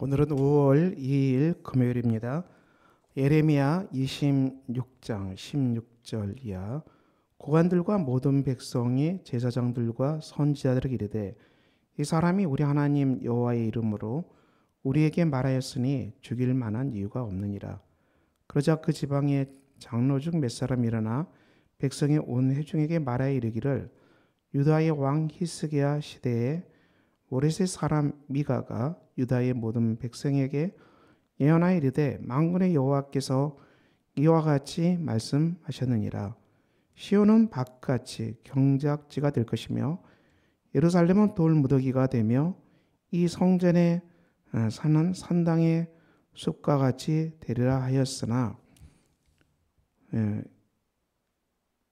오늘은 5월 2일 금요일입니다. 예레미야 26장 16절 이하. 고관들과 모든 백성이 제사장들과 선지자들에게 이르되 이 사람이 우리 하나님 여호와의 이름으로 우리에게 말하였으니 죽일 만한 이유가 없느니라. 그러자 그 지방의 장로 중 몇 사람이 일어나 백성의 온 회중에게 말하여 이르기를 유다의 왕 히스기야 시대에 모레셋 사람 미가가 유다의 모든 백성에게 예언하여 이르되 만군의 여호와께서 이와 같이 말씀하셨느니라. 시온은 밭같이 경작지가 될 것이며 예루살렘은 돌무더기가 되며 이 성전에 사는 산당의 숲과 같이 되리라 하였으나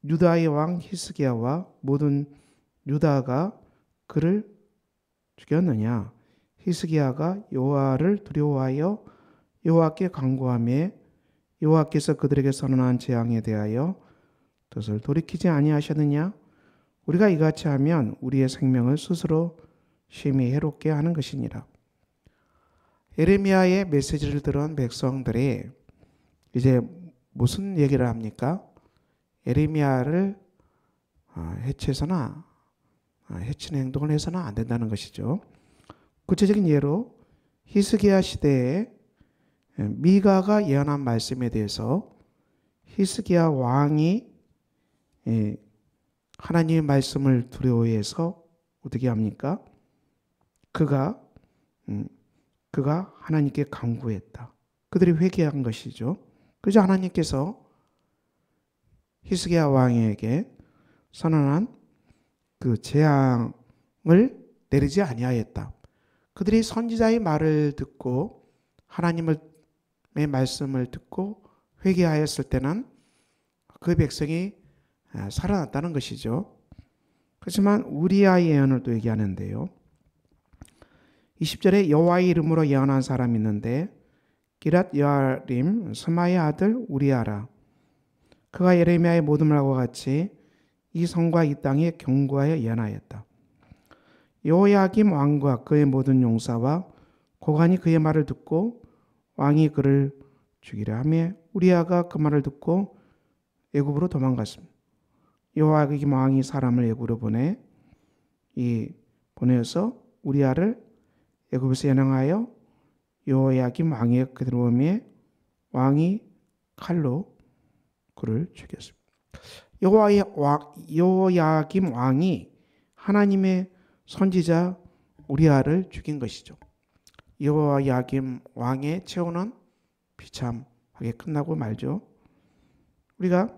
유다의 왕 히스기야와 모든 유다가 그를 죽였느냐? 히스기야가 여호와를 두려워하여 여호와께 간구하며 여호와께서 그들에게 선언한 재앙에 대하여 뜻을 돌이키지 아니하셨느냐? 우리가 이같이 하면 우리의 생명을 스스로 심히 해롭게 하는 것이니라. 예레미야의 메시지를 들은 백성들이 이제 무슨 얘기를 합니까? 예레미야를 해치는 행동을 해서는 안 된다는 것이죠. 구체적인 예로 히스기야 시대에 미가가 예언한 말씀에 대해서 히스기야 왕이 하나님의 말씀을 두려워해서 어떻게 합니까? 그가 하나님께 간구했다. 그들이 회개한 것이죠. 그래서 하나님께서 히스기야 왕에게 선언한 그 재앙을 내리지 아니하였다. 그들이 선지자의 말을 듣고 하나님의 말씀을 듣고 회개하였을 때는 그 백성이 살아났다는 것이죠. 그렇지만 우리야 예언을 또 얘기하는데요. 20절에 여호와의 이름으로 예언한 사람이 있는데 기랏 여아림 스마의 아들 우리아라. 그가 예레미야의 모든 말과 같이 이 성과 이 땅에 경고하여 예언하였다. 여호야김 왕과 그의 모든 용사와 고관이 그의 말을 듣고 왕이 그를 죽이려 하며 우리아가 그 말을 듣고 애굽으로 도망갔습니다. 여호야김 왕이 사람을 애굽으로 보내어서 우리아를 애굽에서 연행하여 여호야김 왕의 그들오며 왕이 칼로 그를 죽였습니다. 여호야김 왕이 하나님의 선지자 우리아를 죽인 것이죠. 여호야김 왕의 최후는 비참하게 끝나고 말죠. 우리가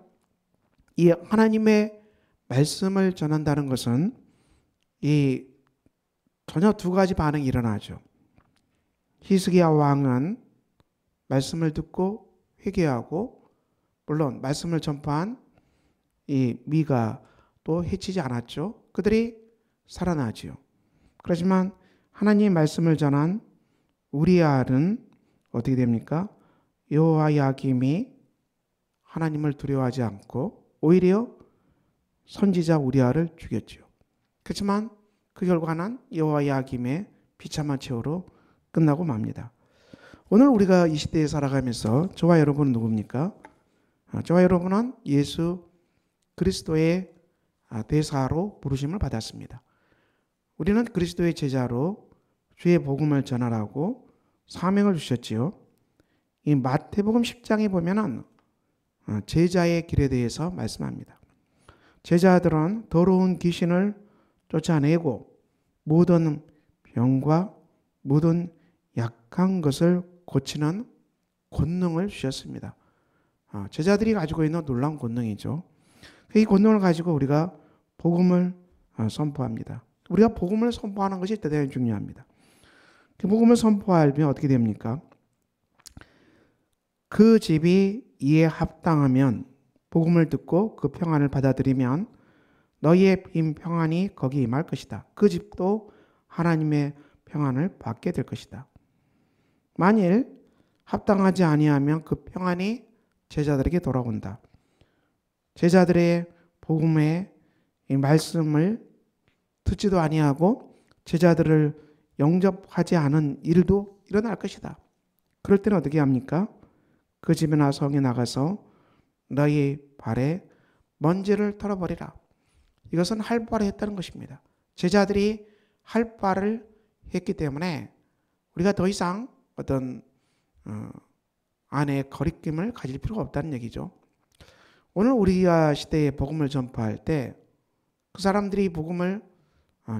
이 하나님의 말씀을 전한다는 것은 전혀 두 가지 반응이 일어나죠. 히스기야 왕은 말씀을 듣고 회개하고 물론 말씀을 전파한 이 미가 또 해치지 않았죠. 그들이 살아나지요. 그렇지만 하나님의 말씀을 전한 우리아는 어떻게 됩니까? 여호야김이 하나님을 두려워하지 않고 오히려 선지자 우리아를 죽였지요. 그렇지만 그 결과는 여호야김의 비참한 최후로 끝나고 맙니다. 오늘 우리가 이 시대에 살아가면서 저와 여러분은 누굽니까? 저와 여러분은 예수 그리스도의 대사로 부르심을 받았습니다. 우리는 그리스도의 제자로 주의 복음을 전하라고 사명을 주셨지요. 이 마태복음 10장에 보면은 제자의 길에 대해서 말씀합니다. 제자들은 더러운 귀신을 쫓아내고 모든 병과 모든 약한 것을 고치는 권능을 주셨습니다. 제자들이 가지고 있는 놀라운 권능이죠. 이 권능을 가지고 우리가 복음을 선포합니다. 우리가 복음을 선포하는 것이 대단히 중요합니다. 그 복음을 선포하면 어떻게 됩니까? 그 집이 이에 합당하면 복음을 듣고 그 평안을 받아들이면 너희의 빈 평안이 거기 임할 것이다. 그 집도 하나님의 평안을 받게 될 것이다. 만일 합당하지 아니하면 그 평안이 제자들에게 돌아온다. 제자들의 복음의 말씀을 듣지도 아니하고 제자들을 영접하지 않은 일도 일어날 것이다. 그럴 때는 어떻게 합니까? 그 집이나 성에 나가서 너희 발에 먼지를 털어버리라. 이것은 할 바를 했다는 것입니다. 제자들이 할 바를 했기 때문에 우리가 더 이상 어떤 안에 거리낌을 가질 필요가 없다는 얘기죠. 오늘 우리가 시대에 복음을 전파할 때 그 사람들이 복음을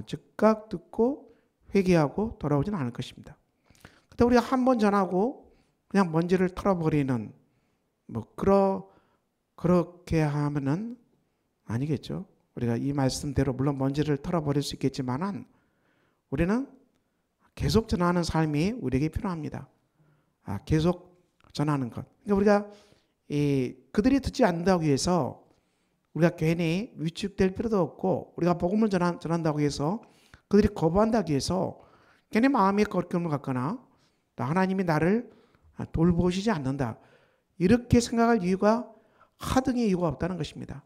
즉각 듣고 회개하고 돌아오지는 않을 것입니다. 그때 우리가 한 번 전하고 그냥 먼지를 털어버리는 그렇게 하면은 아니겠죠. 우리가 이 말씀대로 물론 먼지를 털어버릴 수 있겠지만은 우리는 계속 전하는 삶이 우리에게 필요합니다. 계속 전하는 것. 그러니까 우리가 그들이 듣지 않는다고 해서 우리가 괜히 위축될 필요도 없고, 우리가 복음을 전한다고 해서 그들이 거부한다고 해서 괜히 마음에 거리낌을 갖거나 하나님이 나를 돌보시지 않는다, 이렇게 생각할 이유가 하등의 이유가 없다는 것입니다.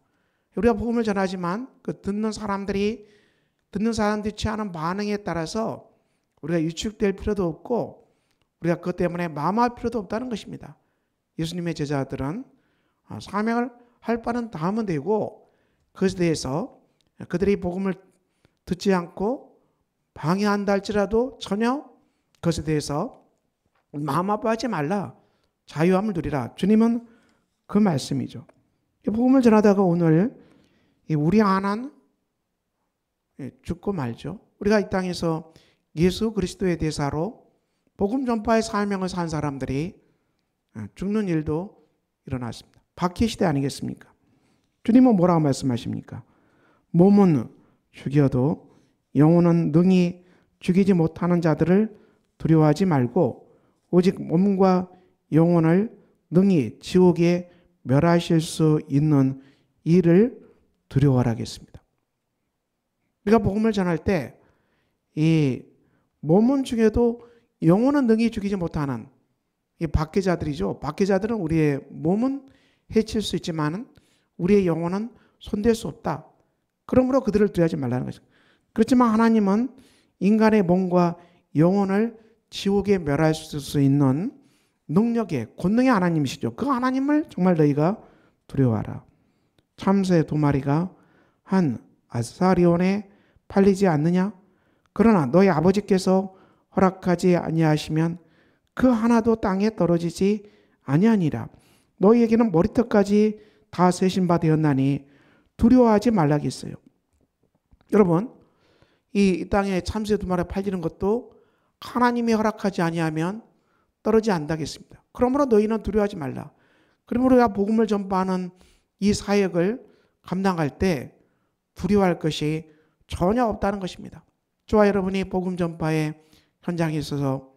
우리가 복음을 전하지만 그 듣는 사람들이 취하는 반응에 따라서 우리가 위축될 필요도 없고, 우리가 그것 때문에 마음할 필요도 없다는 것입니다. 예수님의 제자들은 사명을 할 바는 다 하면 되고, 그것에 대해서 그들이 복음을 듣지 않고 방해한다 할지라도 전혀 그것에 대해서 마음 아파하지 말라, 자유함을 누리라. 주님은 그 말씀이죠. 복음을 전하다가 오늘 우리 안은 죽고 말죠. 우리가 이 땅에서 예수 그리스도의 대사로 복음 전파의 사명을 산 사람들이 죽는 일도 일어났습니다. 박해 시대 아니겠습니까? 주님은 뭐라고 말씀하십니까? 몸은 죽여도 영혼은 능히 죽이지 못하는 자들을 두려워하지 말고 오직 몸과 영혼을 능히 지옥에 멸하실 수 있는 이를 두려워하라겠습니다. 우리가 복음을 전할 때 이 몸은 죽여도 영혼은 능히 죽이지 못하는 이 박해자들이죠. 박해자들은 우리의 몸은 해칠 수 있지만 우리의 영혼은 손댈 수 없다. 그러므로 그들을 두려워하지 말라는 것입니다. 그렇지만 하나님은 인간의 몸과 영혼을 지옥에 멸할 수 있는 능력의 권능의 하나님이시죠. 그 하나님을 정말 너희가 두려워하라. 참새 2마리가 한 아사리온에 팔리지 않느냐? 그러나 너희 아버지께서 허락하지 아니하시면 그 하나도 땅에 떨어지지 아니하니라. 너희에게는 머리털까지 다 세신 바 되었나니 두려워하지 말라겠어요. 여러분, 이 땅에 참새 2마리 팔리는 것도 하나님이 허락하지 아니하면 떨어지지 않다겠습니다. 그러므로 너희는 두려워하지 말라. 그러므로 우리가 복음을 전파하는 이 사역을 감당할 때 두려워할 것이 전혀 없다는 것입니다. 저와 여러분이 복음 전파의 현장에 있어서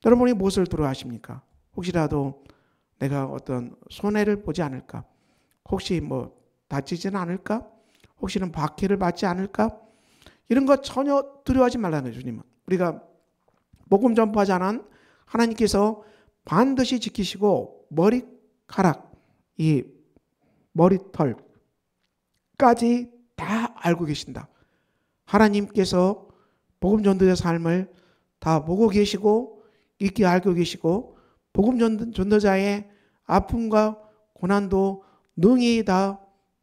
여러분이 무엇을 두려워하십니까? 혹시라도 내가 어떤 손해를 보지 않을까? 혹시 다치지는 않을까? 혹시는 박해를 받지 않을까? 이런 것 전혀 두려워하지 말라는 거예요, 주님은. 우리가 복음 전파자는 하나님께서 반드시 지키시고 머리카락, 이 머리털까지 다 알고 계신다. 하나님께서 복음 전도자 삶을 다 보고 계시고 익히 알고 계시고 복음 전도자의 아픔과 고난도 능히 다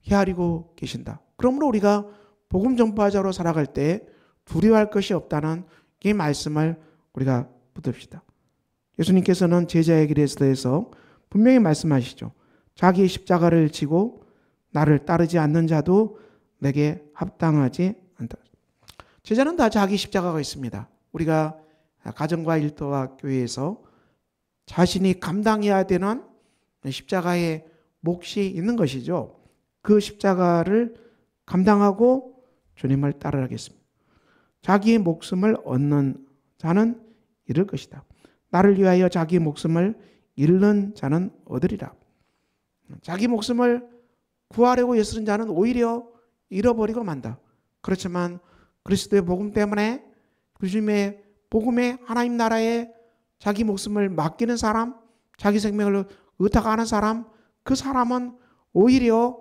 헤아리고 계신다. 그러므로 우리가 복음 전파자로 살아갈 때 두려워할 것이 없다는 이 말씀을 우리가 붙듭시다. 예수님께서는 제자의 길에서 분명히 말씀하시죠. 자기의 십자가를 지고 나를 따르지 않는 자도 내게 합당하지 않다. 제자는 다 자기 십자가가 있습니다. 우리가 가정과 일터와 교회에서 자신이 감당해야 되는 십자가의 몫이 있는 것이죠. 그 십자가를 감당하고 주님을 따르겠습니다. 자기의 목숨을 얻는 자는 잃을 것이다. 나를 위하여 자기 목숨을 잃는 자는 얻으리라. 자기 목숨을 구하려고 애쓰는 자는 오히려 잃어버리고 만다. 그렇지만 그리스도의 복음 때문에 주님의 복음에 하나님 나라에 자기 목숨을 맡기는 사람, 자기 생명을 의탁하는 사람, 그 사람은 오히려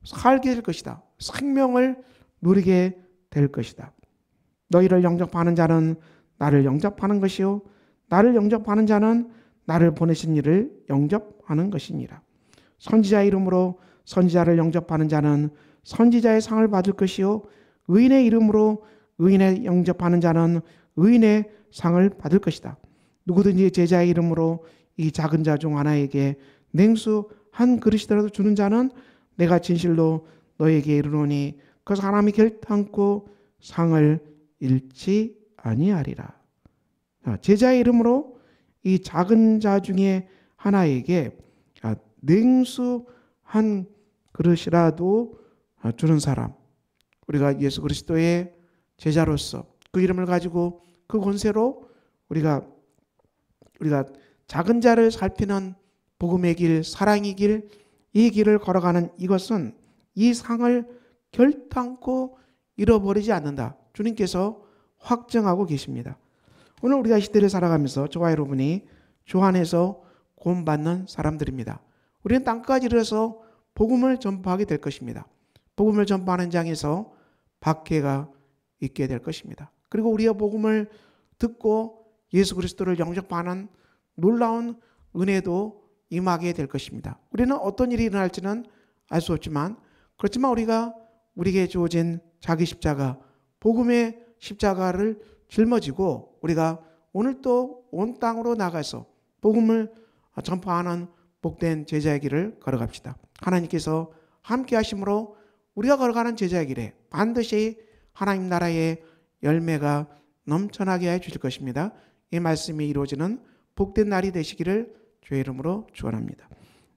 살게 될 것이다. 생명을 누리게 될 것이다. 너희를 영접하는 자는 나를 영접하는 것이요 나를 영접하는 자는 나를 보내신 이를 영접하는 것이니라. 선지자의 이름으로 선지자를 영접하는 자는 선지자의 상을 받을 것이요 의인의 이름으로 의인의 영접하는 자는 의인의 상을 받을 것이다. 누구든지 제자의 이름으로 이 작은 자 중 하나에게 냉수 한 그릇이라도 주는 자는 내가 진실로 너에게 이르노니 그 사람이 결탄코 상을 잃지 아니하리라. 제자의 이름으로 이 작은 자 중에 하나에게 냉수 한 그릇이라도 주는 사람, 우리가 예수 그리스도의 제자로서 그 이름을 가지고 그 권세로 우리가 작은 자를 살피는 복음의 길, 사랑의 길, 이 길을 걸어가는 이것은 이 상을 결탄코 잃어버리지 않는다. 주님께서 확정하고 계십니다. 오늘 우리가 이 시대를 살아가면서 저와 여러분이 주 안에서 구원받는 사람들입니다. 우리는 땅까지 이르러서 복음을 전파하게 될 것입니다. 복음을 전파하는 장에서 박해가 있게 될 것입니다. 그리고 우리가 복음을 듣고 예수 그리스도를 영접하는 놀라운 은혜도 임하게 될 것입니다. 우리는 어떤 일이 일어날지는 알 수 없지만 그렇지만 우리에게 주어진 자기 십자가, 복음의 십자가를 짊어지고 우리가 오늘 또 온 땅으로 나가서 복음을 전파하는 복된 제자의 길을 걸어갑시다. 하나님께서 함께 하심으로 우리가 걸어가는 제자의 길에 반드시 하나님 나라의 열매가 넘쳐나게 해 주실 것입니다. 이 말씀이 이루어지는 복된 날이 되시기를 주의 이름으로 축원합니다.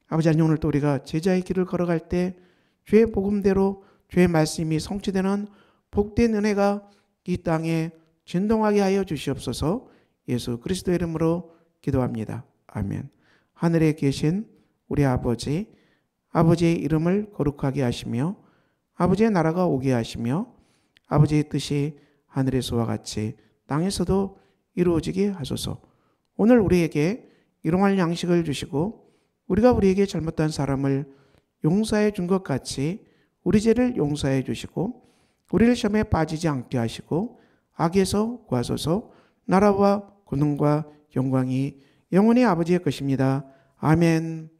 아버지 하나님, 오늘 또 우리가 제자의 길을 걸어갈 때 주의 복음대로 주의 말씀이 성취되는 복된 은혜가 이 땅에 진동하게 하여 주시옵소서. 예수 그리스도의 이름으로 기도합니다. 아멘. 하늘에 계신 우리 아버지, 아버지의 이름을 거룩하게 하시며 아버지의 나라가 오게 하시며 아버지의 뜻이 하늘에서와 같이 땅에서도 이루어지게 하소서. 오늘 우리에게 일용할 양식을 주시고 우리가 우리에게 잘못한 사람을 용서해 준 것 같이 우리 죄를 용서해 주시고 우리를 시험에 빠지지 않게 하시고 악에서 구하소서. 나라와 권능과 영광이 영원히 아버지의 것입니다. 아멘.